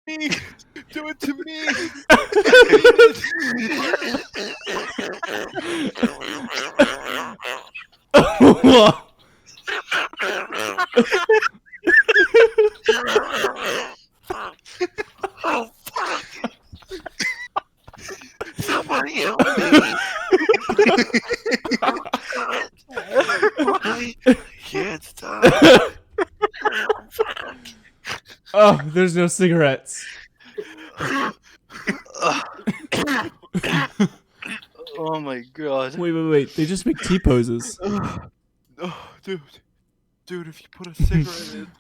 me. Do it to me. Oh, fuck. Somebody help me. I can't stop. Oh, there's no cigarettes. Oh my god. Wait. They just make T poses. Oh, dude, if you put a cigarette in,